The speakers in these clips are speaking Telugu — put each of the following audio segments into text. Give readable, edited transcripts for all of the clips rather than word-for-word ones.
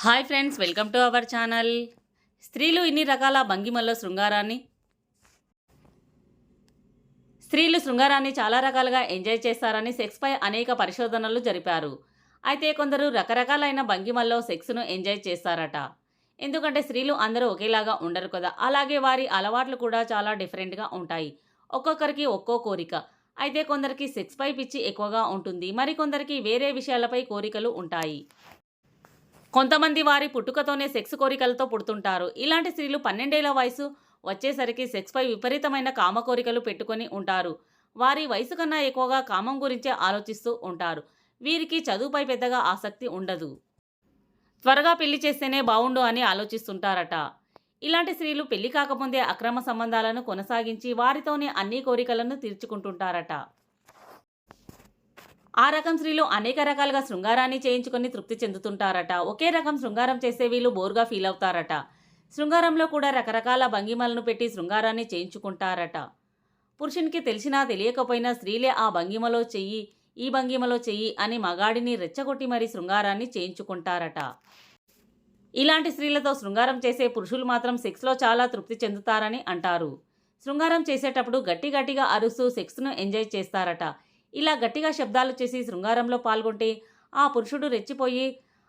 Hi friends, welcome to our channel. స్త్రీలు ఇన్ని రకాల భంగిమల్లో శృంగారాన్ని చాలా రకాలుగా ఎంజాయ్ చేస్తారని సెక్స్పై అనేక పరిశోధనలు జరిపారు. అయితే కొందరు రకరకాలైన భంగిమల్లో సెక్స్ను ఎంజాయ్ చేస్తారట. ఎందుకంటే స్త్రీలు అందరూ ఒకేలాగా ఉండరు కదా, అలాగే వారి అలవాట్లు కూడా చాలా డిఫరెంట్గా ఉంటాయి. ఒక్కొక్కరికి ఒక్కో కోరిక. అయితే కొందరికి సెక్స్పై పిచ్చి ఎక్కువగా ఉంటుంది, మరికొందరికి వేరే విషయాలపై కోరికలు ఉంటాయి. కొంతమంది వారి పుట్టుకతోనే సెక్స్ కోరికలతో పుడుతుంటారు. ఇలాంటి స్త్రీలు 12 ఏళ్ల వయసు వచ్చేసరికి సెక్స్పై విపరీతమైన కామ కోరికలు పెట్టుకొని ఉంటారు. వారి వయసు కన్నా ఎక్కువగా కామం గురించే ఆలోచిస్తూ ఉంటారు. వీరికి చదువుపై పెద్దగా ఆసక్తి ఉండదు. త్వరగా పెళ్లి చేస్తేనే బావుండు అని ఆలోచిస్తుంటారట. ఇలాంటి స్త్రీలు పెళ్లి కాకముందే అక్రమ సంబంధాలను కొనసాగించి వారితోనే అన్ని కోరికలను తీర్చుకుంటుంటారట. ఆ రకం స్త్రీలు అనేక రకాలుగా శృంగారాన్ని చేయించుకొని తృప్తి చెందుతుంటారట. ఒకే రకం శృంగారం చేసే వీళ్ళు బోర్గా ఫీల్ అవుతారట. శృంగారంలో కూడా రకరకాల భంగిమలను పెట్టి శృంగారాన్ని చేయించుకుంటారట. పురుషునికి తెలిసినా తెలియకపోయినా స్త్రీలే ఆ భంగిమలో చెయ్యి, ఈ భంగిమలో చెయ్యి అని మగాడిని రెచ్చగొట్టి మరీ శృంగారాన్ని చేయించుకుంటారట. ఇలాంటి స్త్రీలతో శృంగారం చేసే పురుషులు మాత్రం సెక్స్లో చాలా తృప్తి చెందుతారని అంటారు. శృంగారం చేసేటప్పుడు గట్టిగా అరుస్తూ సెక్స్ను ఎంజాయ్ చేస్తారట. ఇలా గట్టిగా శబ్దాలు చేసి శృంగారంలో పాల్గొంటే ఆ పురుషుడు రెచ్చిపోయి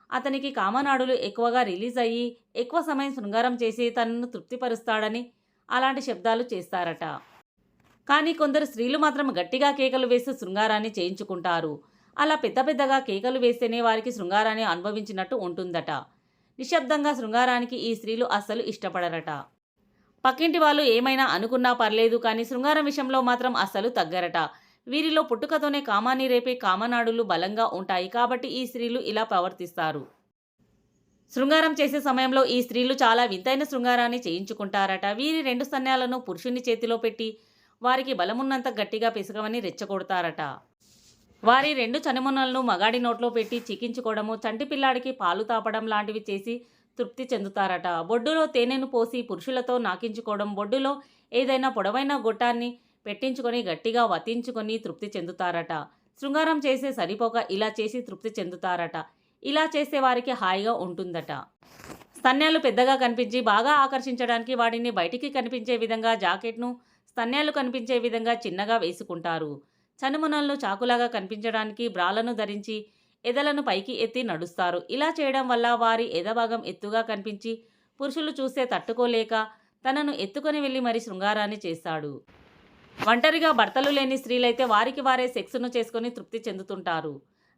అతనికి కామనాడులు ఎక్కువగా రిలీజ్ అయ్యి ఎక్కువ సమయం శృంగారం చేసి తనను తృప్తిపరుస్తాడని అలాంటి శబ్దాలు చేస్తారట. కానీ కొందరు స్త్రీలు మాత్రం గట్టిగా కేకలు వేసి శృంగారాన్ని చేయించుకుంటారు. అలా పెద్దగా కేకలు వేస్తేనే వారికి శృంగారాన్ని అనుభవించినట్టు ఉంటుందట. నిశ్శబ్దంగా శృంగారానికి ఈ స్త్రీలు అస్సలు ఇష్టపడరట. పక్కింటి వాళ్ళు ఏమైనా అనుకున్నా పర్లేదు, కానీ శృంగారం విషయంలో మాత్రం అస్సలు తగ్గరట. వీరిలో పుట్టుకతోనే కామాన్ని రేపే కామనాడులు బలంగా ఉంటాయి కాబట్టి ఈ స్త్రీలు ఇలా ప్రవర్తిస్తారు. శృంగారం చేసే సమయంలో ఈ స్త్రీలు చాలా వింతైన శృంగారాన్ని చేయించుకుంటారట. వీరి 2 స్తన్యాలను పురుషుని చేతిలో పెట్టి వారికి బలమున్నంత గట్టిగా పిసకమని రెచ్చగొడతారట. వారి 2 చనుమొనలను మగాడి నోట్లో పెట్టి చికించుకోవడము, చంటి పిల్లాడికి పాలు తాపడం లాంటివి చేసి తృప్తి చెందుతారట. బొడ్డులో తేనెను పోసి పురుషులతో నాకించుకోవడం, బొడ్డులో ఏదైనా పొడవైన గొట్టాన్ని పెట్టించుకొని గట్టిగా వతించుకొని తృప్తి చెందుతారట. శృంగారం చేసే సరిపోక ఇలా చేసి తృప్తి చెందుతారట. ఇలా చేస్తే వారికి హాయిగా ఉంటుందట. స్తన్యాలు పెద్దగా కనిపించి బాగా ఆకర్షించడానికి వాటిని బయటికి కనిపించే విధంగా జాకెట్ను స్తన్యాలు కనిపించే విధంగా చిన్నగా వేసుకుంటారు. చనుమొనలను చాకులాగా కనిపించడానికి బ్రాలను ధరించి ఎదలను పైకి ఎత్తి నడుస్తారు. ఇలా చేయడం వల్ల వారి ఎదభాగం ఎత్తుగా కనిపించి పురుషులు చూస్తే తట్టుకోలేక తనను ఎత్తుకొని వెళ్ళి మరీ శృంగారాన్ని చేస్తాడు. ఒంటరిగా భర్తలు లేని స్త్రీలైతే వారికి వారే సెక్స్ను చేసుకొని తృప్తి చెందుతుంటారు.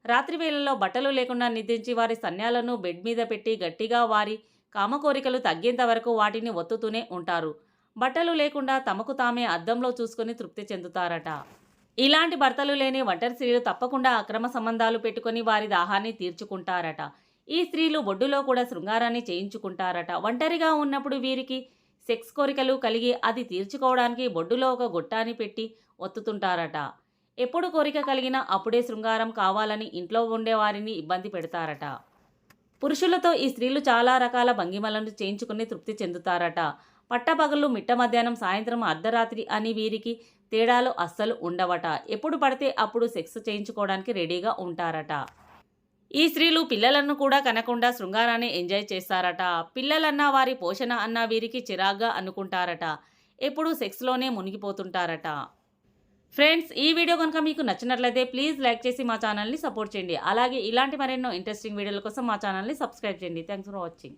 రాత్రి వేళల్లో బట్టలు లేకుండా నిద్రించి వారి స్తన్యాలను బెడ్ మీద పెట్టి గట్టిగా వారి కామకోరికలు తగ్గేంత వరకు వాటిని ఒత్తుతూనే ఉంటారు. బట్టలు లేకుండా తమకు తామే అద్దంలో చూసుకొని తృప్తి చెందుతారట. ఇలాంటి భర్తలు లేని ఒంటరి స్త్రీలు తప్పకుండా అక్రమ సంబంధాలు పెట్టుకొని వారి దాహాన్ని తీర్చుకుంటారట. ఈ స్త్రీలు బొడ్డులో కూడా శృంగారాన్ని చేయించుకుంటారట. ఒంటరిగా ఉన్నప్పుడు వీరికి సెక్స్ కోరికలు కలిగి అది తీర్చుకోవడానికి బొడ్డులో ఒక గొట్టాన్ని పెట్టి ఒత్తుతుంటారట. ఎప్పుడు కోరిక కలిగినా అప్పుడే శృంగారం కావాలని ఇంట్లో ఉండేవారిని ఇబ్బంది పెడతారట. పురుషులతో ఈ స్త్రీలు చాలా రకాల భంగిమలను చేయించుకుని తృప్తి చెందుతారట. పట్టపగళ్ళు, మిట్ట మధ్యాహ్నం, సాయంత్రం, అర్ధరాత్రి అని వీరికి తేడాలు అస్సలు ఉండవట. ఎప్పుడు పడితే అప్పుడు సెక్స్ చేయించుకోవడానికి రెడీగా ఉంటారట. ఈ స్త్రీలు పిల్లలను కూడా కనకుండా శృంగారాన్ని ఎంజాయ్ చేస్తారట. పిల్లలన్నా వారి పోషణ అన్నా వీరికి చిరాగ్గా అనుకుంటారట. ఎప్పుడూ సెక్స్లోనే మునిగిపోతుంటారట. ఫ్రెండ్స్, ఈ వీడియో కనుక మీకు నచ్చినట్లయితే ప్లీజ్ లైక్ చేసి మా ఛానల్ని సపోర్ట్ చేయండి. అలాగే ఇలాంటి మరెన్నో ఇంట్రెస్టింగ్ వీడియోల కోసం మా ఛానల్ని సబ్స్క్రైబ్ చేయండి. Thanks for watching.